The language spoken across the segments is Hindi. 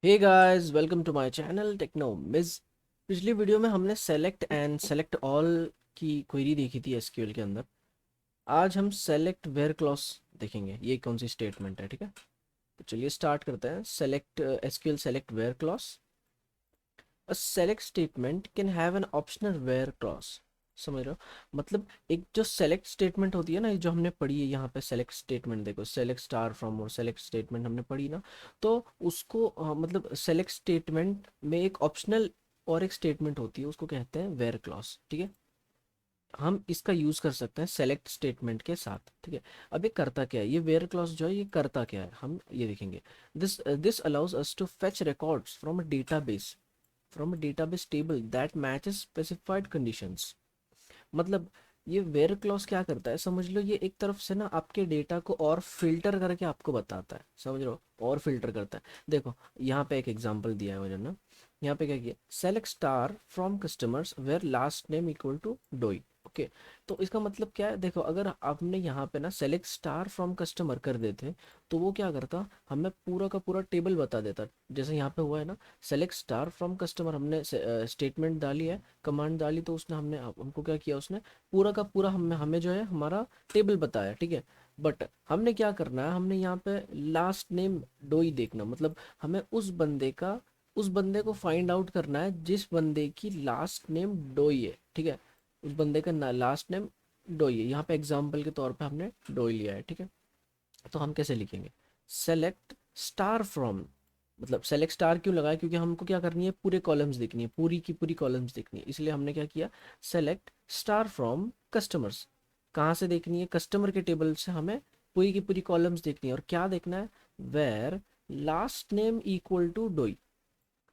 Hey guys, welcome to my channel techno मिज। पिछली वीडियो में हमने सेलेक्ट एंड सेलेक्ट ऑल की क्वेरी देखी थी एसक्यूएल के अंदर। आज हम सेलेक्ट वेयर क्लॉज देखेंगे, ये कौन सी स्टेटमेंट है। ठीक है, तो चलिए स्टार्ट करते हैं। Select SQL select where clause. A select statement can have an optional where clause. समझ रहे हो? मतलब एक जो सेलेक्ट स्टेटमेंट होती है ना, ये जो हमने पढ़ी है यहाँ पे सेलेक्ट स्टेटमेंट, देखो सेलेक्ट स्टार फ्रॉम और सेलेक्ट स्टेटमेंट हमने पढ़ी ना। तो उसको मतलब सेलेक्ट स्टेटमेंट में एक ऑप्शनल और एक स्टेटमेंट होती है, उसको कहते हैं वेयर क्लॉज। ठीक है, हम इसका यूज कर सकते हैं सेलेक्ट स्टेटमेंट के साथ। ठीक है, अब ये करता क्या है, ये वेयर क्लॉज जो है ये करता क्या है, हम ये देखेंगे। This allows us to fetch records from a database table that matches specified conditions. मतलब ये वेयर क्लॉज क्या करता है, समझ लो, ये एक तरफ से ना आपके डेटा को और फिल्टर करके आपको बताता है। समझ लो, और फिल्टर करता है। देखो यहाँ पे एक एग्जांपल दिया है मुझे ना। यहाँ पे क्या किया, select star from customers where last name equal to डोई। ओके, तो इसका मतलब क्या है, देखो अगर आपने यहाँ पे ना सेलेक्ट स्टार फ्रॉम कस्टमर कर देते तो वो क्या करता, हमें पूरा का पूरा टेबल बता देता। जैसे यहाँ पे हुआ है ना, सेलेक्ट स्टार फ्रॉम कस्टमर, हमने स्टेटमेंट डाली है, कमांड डाली, तो उसने हमने हमको क्या किया, उसने पूरा का पूरा हमें हमें जो है हमारा टेबल बताया। ठीक है, बट हमने क्या करना है, हमने यहाँ पे लास्ट नेम डोई देखना, मतलब हमें उस बंदे को फाइंड आउट करना है जिस बंदे की लास्ट नेम डोई है। ठीक है, उस बंदे का लास्ट नेम डोई है। यहाँ पे एग्जाम्पल के तौर पे हमने डोई लिया है। ठीक है, तो हम कैसे लिखेंगे, सेलेक्ट स्टार फ्रॉम, मतलब सेलेक्ट स्टार क्यों लगाया, क्योंकि हमको क्या करनी है, पूरे कॉलम्स देखनी है, पूरी की पूरी कॉलम्स देखनी है, इसलिए हमने क्या किया, सेलेक्ट स्टार फ्रॉम कस्टमर्स। कहाँ से देखनी है, कस्टमर के टेबल से हमें पूरी की पूरी कॉलम्स देखनी है। और क्या देखना है, where last name equal to डोई।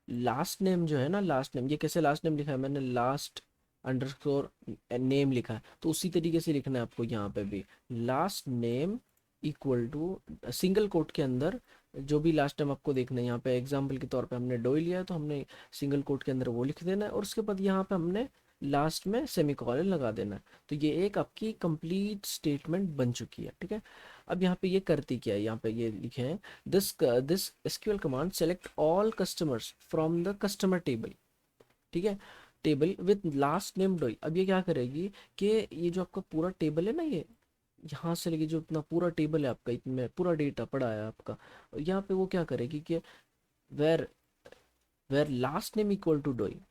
लास्ट नेम जो है ना, लास्ट नेम, ये कैसे लास्ट नेम लिखा है मैंने, लास्ट अंडरस्कोर नेम लिखा है, तो उसी तरीके से लिखना है आपको यहाँ पे भी। Last name equal to single quote के अंदर जो भी लास्ट टाइम आपको देखना है, यहाँ पे एग्जांपल के तौर पे हमने डोई लिया है तो हमने सिंगल कोट के अंदर वो लिख देना है, और उसके बाद यहाँ पे हमने लास्ट में सेमीकोलन लगा देना है। तो ये एक आपकी कंप्लीट स्टेटमेंट बन चुकी है। ठीक है, अब यहाँ पे ये करती क्या है, यहाँ पे ये लिखे हैं, this SQL command select all customers from the customer table. ठीक है, टेबल विद लास्ट नेम डोई। अब ये क्या करेगी कि ये जो आपका पूरा टेबल है ना, ये यहाँ से लेके जो इतना पूरा टेबल है आपका, इतने पूरा डेटा पड़ा है आपका, यहाँ पे वो क्या करेगी कि where where last name equal to डोई।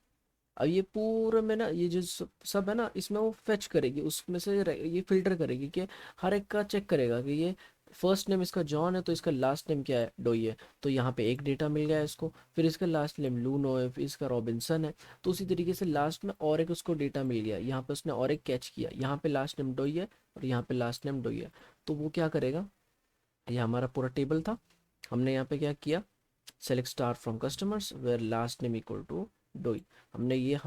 अब ये पूरे में ना, ये जो सब है ना, इसमें वो फेच करेगी, उसमें से ये फिल्टर करेगी कि हर एक का चेक करेगा कि ये फर्स्ट नेम इसका जॉन है तो इसका लास्ट नेम क्या है, डोई है। तो यहाँ पे एक डेटा मिल गया इसको, फिर इसका लास्ट नेम लूनो है, फिर इसका रॉबिन्सन है। तो उसी तरीके से लास्ट में और एक उसको डेटा मिल गया, यहाँ पे उसने और एक कैच किया, यहाँ पे लास्ट नेम डोई है और यहाँ पे लास्ट नेम डोई है। तो वो क्या करेगा, ये हमारा पूरा टेबल था, हमने यहाँ पे क्या किया, select star from customers where last name equal to डोई। हमने ये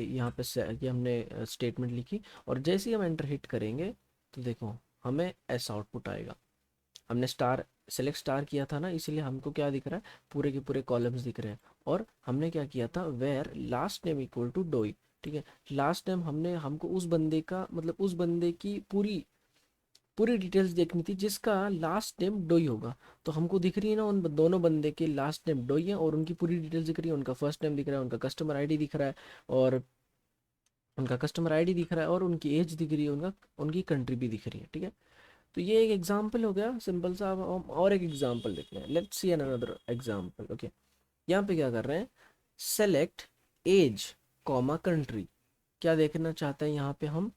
यहाँ पे ये हमने स्टेटमेंट लिखी, और जैसे ही हम एंटर हिट करेंगे तो देखो हमें ऐसा आउटपुट आएगा। हमने स्टार सेलेक्ट स्टार किया था ना, इसीलिए हमको क्या दिख रहा है, पूरे के पूरे कॉलम्स दिख रहे हैं। और हमने क्या किया था, where last name equal to डोई। ठीक है, लास्ट नेम हमने हमको उस बंदे का, मतलब उस बंदे की पूरी पूरी डिटेल्स देखनी थी जिसका लास्ट नेम डोई होगा। तो हमको दिख रही है ना, उन दोनों बंदे के लास्ट नेम डोई है और उनकी पूरी डिटेल्स दिख रही है, उनका फर्स्ट नेम दिख रहा है, उनका कस्टमर आईडी दिख रहा है, और उनका कस्टमर आईडी दिख रहा है, और उनकी एज दिख रही है, उनका उनकी कंट्री भी दिख रही है। ठीक है, तो ये एक एग्जांपल हो गया सिंपल सा। अब हम और एक एग्जांपल देखते हैं, let's see another example. Okay, यहाँ पे क्या कर रहे हैं, सेलेक्ट एज कॉमा कंट्री। क्या देखना चाहते हैं यहाँ पे हम,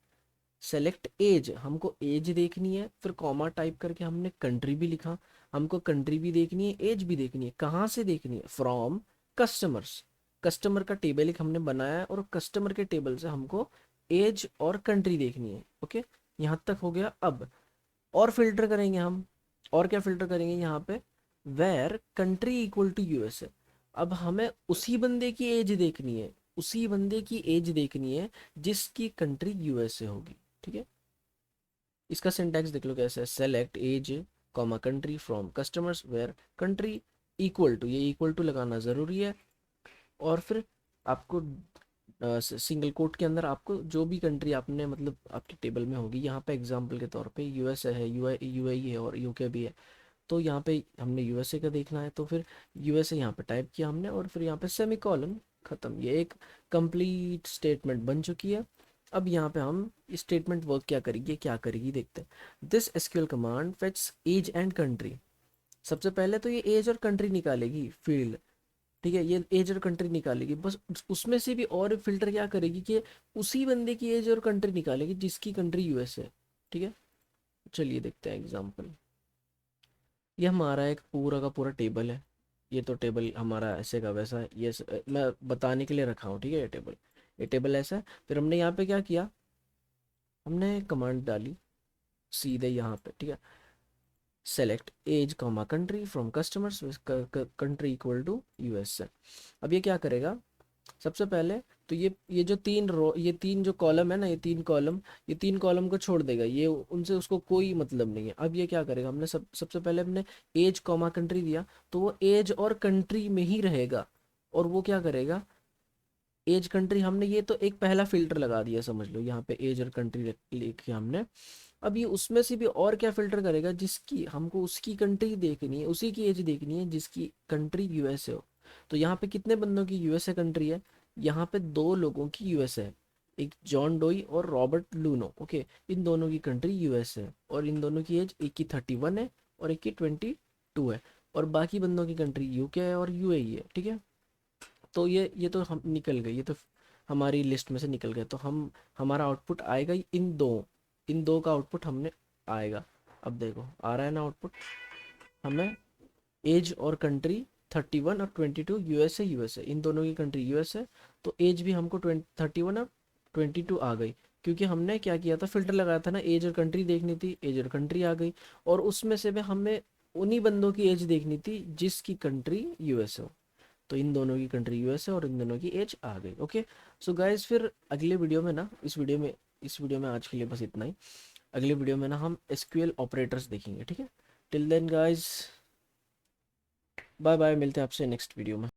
सेलेक्ट एज, हमको एज देखनी है, फिर कॉमा टाइप करके हमने कंट्री भी लिखा। हमको कंट्री भी देखनी है, एज भी देखनी है, कहाँ से देखनी है, फ्रॉम कस्टमर्स। कस्टमर का टेबल एक हमने बनाया है, और कस्टमर के टेबल से हमको एज और कंट्री देखनी है। ओके, यहाँ तक हो गया। अब और फिल्टर करेंगे हम, और क्या फिल्टर करेंगे यहाँ पे, where country equal to USA. अब हमें उसी बंदे की एज देखनी है, उसी बंदे की एज देखनी है जिसकी कंट्री यूएसए होगी। ठीक है, इसका सिंटैक्स देख लो कैसे है, select age comma country from customers where country equal to, ये इक्वल टू लगाना ज़रूरी है। और फिर आपको सिंगल कोट के अंदर आपको जो भी कंट्री आपने, मतलब आपके टेबल में होगी, यहाँ पे एग्जांपल के तौर पे यूएसए है, यूएई है और यूके भी है, तो यहाँ पे हमने यूएसए का देखना है, तो फिर यूएसए यहाँ पे टाइप किया हमने और फिर यहाँ पे सेमीकोलन, ख़त्म। ये एक कंप्लीट स्टेटमेंट बन चुकी है। अब यहाँ पे हम स्टेटमेंट वर्क क्या करेगी, क्या करेगी देखते हैं। This SQL command fetch age and country. सबसे पहले तो ये एज और कंट्री निकालेगी फील्ड, ठीक है, ये एज और कंट्री निकालेगी बस। उसमें से भी और फिल्टर क्या करेगी कि उसी बंदे की एज और कंट्री निकालेगी जिसकी कंट्री यूएस है, ठीक है। चलिए देखते हैं एग्जांपल। ये हमारा एक पूरा का पूरा टेबल है। ये तो टेबल हमारा ऐसे का वैसा है, मैं बताने के लिए रखा हूँ, ठीक है। ये टेबल ऐसा है। फिर हमने यहाँ पे क्या किया, हमने कमांड डाली सीधे यहाँ पे, ठीक है। Select age comma country from customers, country equal to US. अब ये क्या करेगा, सबसे पहले तो ये जो तीन रो, ये तीन जो कॉलम है ना, ये तीन कॉलम को छोड़ देगा, ये उनसे उसको कोई मतलब नहीं है। अब ये क्या करेगा, हमने सबसे पहले हमने एज कॉमा कंट्री दिया, तो वो एज और कंट्री में ही रहेगा। और वो क्या करेगा, एज कंट्री हमने ये तो एक पहला फिल्टर लगा दिया, समझ लो यहाँ पे एज और कंट्री लिखे हमने। अब ये उसमें से भी और क्या फिल्टर करेगा, जिसकी हमको उसकी कंट्री देखनी है, उसी की एज देखनी है जिसकी कंट्री यूएसए हो। तो यहाँ पे कितने बंदों की यूएसए कंट्री है, यहाँ पे दो लोगों की यूएसए है, एक जॉन डोई और रॉबर्ट लूनो, ओके। इन दोनों की कंट्री यूएसए है और इन दोनों की एज, एक की 31 है और एक की 22 है। और बाकी बंदों की कंट्री यूके है और यूएई है, ठीक है। तो ये तो हम निकल गए, ये तो हमारी लिस्ट में से निकल गए। तो हम, हमारा आउटपुट आएगा ही इन दो का आउटपुट हमने आएगा। अब देखो आ रहा है ना आउटपुट हमें, एज और कंट्री 31 और 22, यूएसए इन दोनों की कंट्री यूएसए। तो एज भी हमको 31 और 22 आ गई, क्योंकि हमने क्या किया था, फिल्टर लगाया था ना, एज और कंट्री देखनी थी, एज और कंट्री आ गई। और उसमें से भी हमें उन्हीं बंदों की एज देखनी थी जिसकी कंट्री यूएसए हो। तो इन दोनों की कंट्री यूएस है और इन दोनों की एज आ गई, ओके। सो गाइस फिर अगले वीडियो में ना, इस वीडियो में आज के लिए बस इतना ही। अगले वीडियो में ना हम एसक्यूएल ऑपरेटर्स देखेंगे, ठीक है। Till then guys, bye bye, मिलते हैं आपसे नेक्स्ट वीडियो में।